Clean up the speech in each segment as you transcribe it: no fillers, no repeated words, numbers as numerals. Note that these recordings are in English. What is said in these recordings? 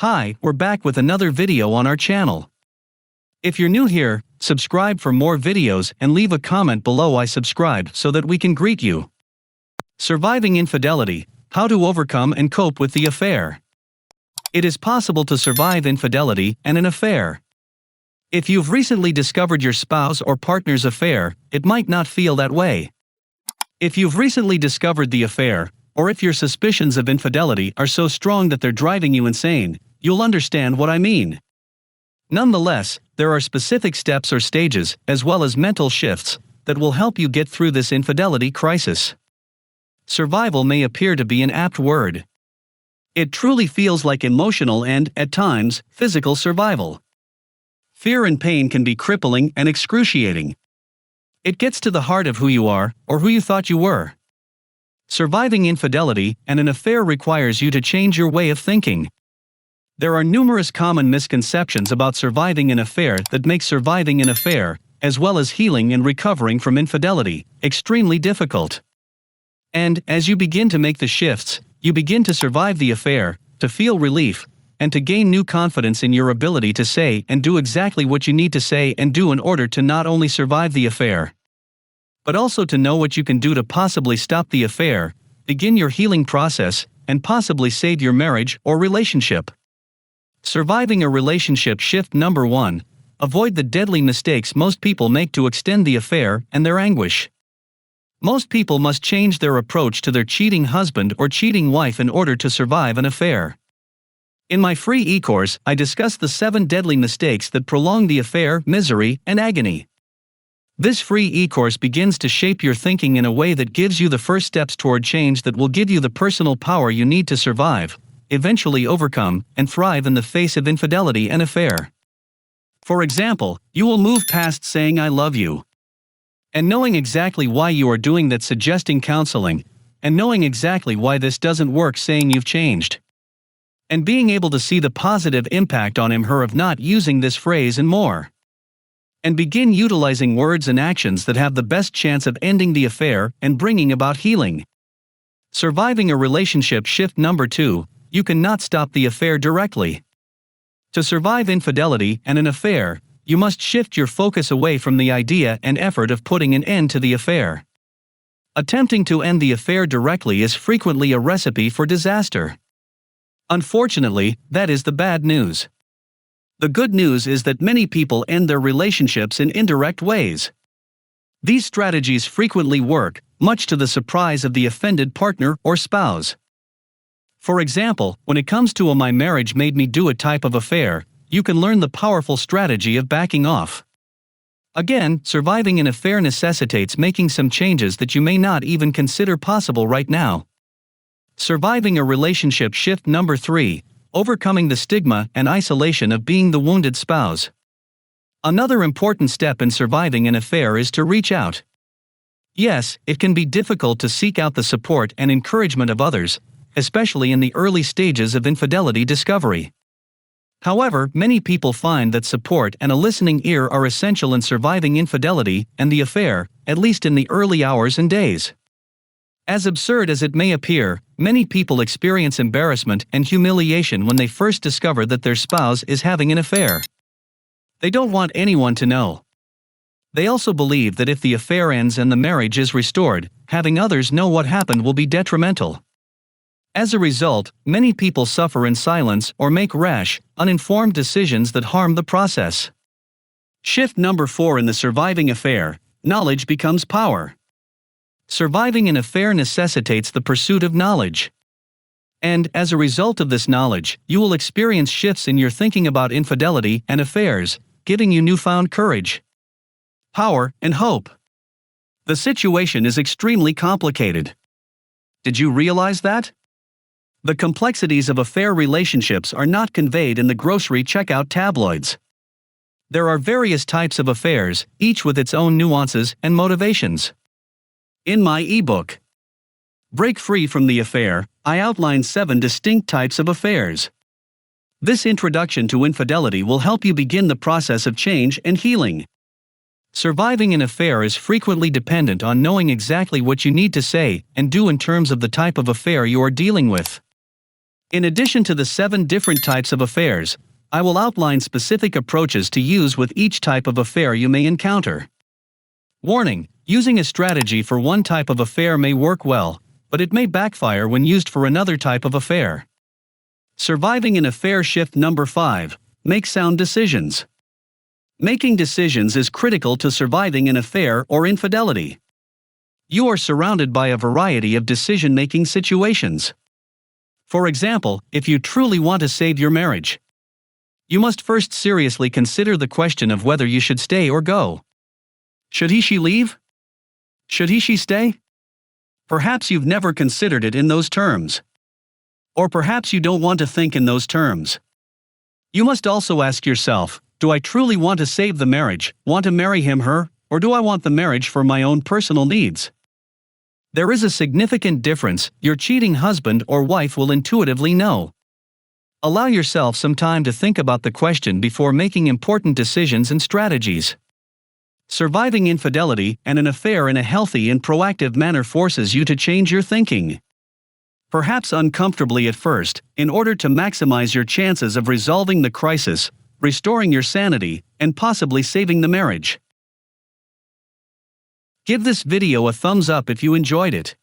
Hi, we're back with another video on our channel. If you're new here, subscribe for more videos and leave a comment below I subscribe so that we can greet you. Surviving infidelity, how to overcome and cope with the affair. It is possible to survive infidelity and an affair. If you've recently discovered your spouse or partner's affair, it might not feel that way. If you've recently discovered the affair, or if your suspicions of infidelity are so strong that they're driving you insane, you'll understand what I mean. Nonetheless, there are specific steps or stages, as well as mental shifts, that will help you get through this infidelity crisis. Survival may appear to be an apt word. It truly feels like emotional and, at times, physical survival. Fear and pain can be crippling and excruciating. It gets to the heart of who you are, or who you thought you were. Surviving infidelity and an affair requires you to change your way of thinking. There are numerous common misconceptions about surviving an affair that make surviving an affair, as well as healing and recovering from infidelity, extremely difficult. And, as you begin to make the shifts, you begin to survive the affair, to feel relief, and to gain new confidence in your ability to say and do exactly what you need to say and do in order to not only survive the affair, but also to know what you can do to possibly stop the affair, begin your healing process, and possibly save your marriage or relationship. Surviving a relationship shift number 1. Avoid the deadly mistakes most people make to extend the affair and their anguish. Most people must change their approach to their cheating husband or cheating wife in order to survive an affair. In my free e-course, I discuss the 7 deadly mistakes that prolong the affair, misery, and agony. This free e-course begins to shape your thinking in a way that gives you the first steps toward change that will give you the personal power you need to survive, eventually overcome, and thrive in the face of infidelity and affair. For example, you will move past saying I love you, and knowing exactly why you are doing that, suggesting counseling, and knowing exactly why this doesn't work, saying you've changed, and being able to see the positive impact on him/her of not using this phrase and more. And begin utilizing words and actions that have the best chance of ending the affair and bringing about healing. Surviving a relationship shift number 2. You cannot stop the affair directly. To survive infidelity and an affair, you must shift your focus away from the idea and effort of putting an end to the affair. Attempting to end the affair directly is frequently a recipe for disaster. Unfortunately, that is the bad news. The good news is that many people end their relationships in indirect ways. These strategies frequently work, much to the surprise of the offended partner or spouse. For example, when it comes to a "my marriage made me do it" type of affair, you can learn the powerful strategy of backing off. Again, surviving an affair necessitates making some changes that you may not even consider possible right now. Surviving a relationship shift number 3. Overcoming the stigma and isolation of being the wounded spouse. Another important step in surviving an affair is to reach out. Yes, it can be difficult to seek out the support and encouragement of others, especially in the early stages of infidelity discovery. However, many people find that support and a listening ear are essential in surviving infidelity and the affair, at least in the early hours and days. As absurd as it may appear, many people experience embarrassment and humiliation when they first discover that their spouse is having an affair. They don't want anyone to know. They also believe that if the affair ends and the marriage is restored, having others know what happened will be detrimental. As a result, many people suffer in silence or make rash, uninformed decisions that harm the process. Shift number 4 in the surviving affair. Knowledge becomes power. Surviving an affair necessitates the pursuit of knowledge. And, as a result of this knowledge, you will experience shifts in your thinking about infidelity and affairs, giving you newfound courage, power, and hope. The situation is extremely complicated. Did you realize that? The complexities of affair relationships are not conveyed in the grocery checkout tabloids. There are various types of affairs, each with its own nuances and motivations. In my ebook, Break Free from the Affair, I outline 7 distinct types of affairs. This introduction to infidelity will help you begin the process of change and healing. Surviving an affair is frequently dependent on knowing exactly what you need to say and do in terms of the type of affair you are dealing with. In addition to the 7 different types of affairs, I will outline specific approaches to use with each type of affair you may encounter. Warning: using a strategy for one type of affair may work well, but it may backfire when used for another type of affair. Surviving an affair. Shift number 5: make sound decisions. Making decisions is critical to surviving an affair or infidelity. You are surrounded by a variety of decision-making situations. For example, if you truly want to save your marriage, you must first seriously consider the question of whether you should stay or go. Should she leave? Should she stay? Perhaps you've never considered it in those terms. Or perhaps you don't want to think in those terms. You must also ask yourself, do I truly want to save the marriage, want to marry him/her, or do I want the marriage for my own personal needs? There is a significant difference. Your cheating husband or wife will intuitively know. Allow yourself some time to think about the question before making important decisions and strategies. Surviving infidelity and an affair in a healthy and proactive manner forces you to change your thinking. Perhaps uncomfortably at first, in order to maximize your chances of resolving the crisis, restoring your sanity, and possibly saving the marriage. Give this video a thumbs up if you enjoyed it.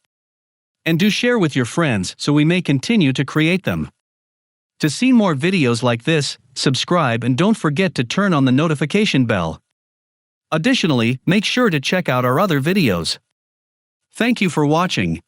And do share with your friends so we may continue to create them. To see more videos like this, subscribe and don't forget to turn on the notification bell. Additionally, make sure to check out our other videos. Thank you for watching.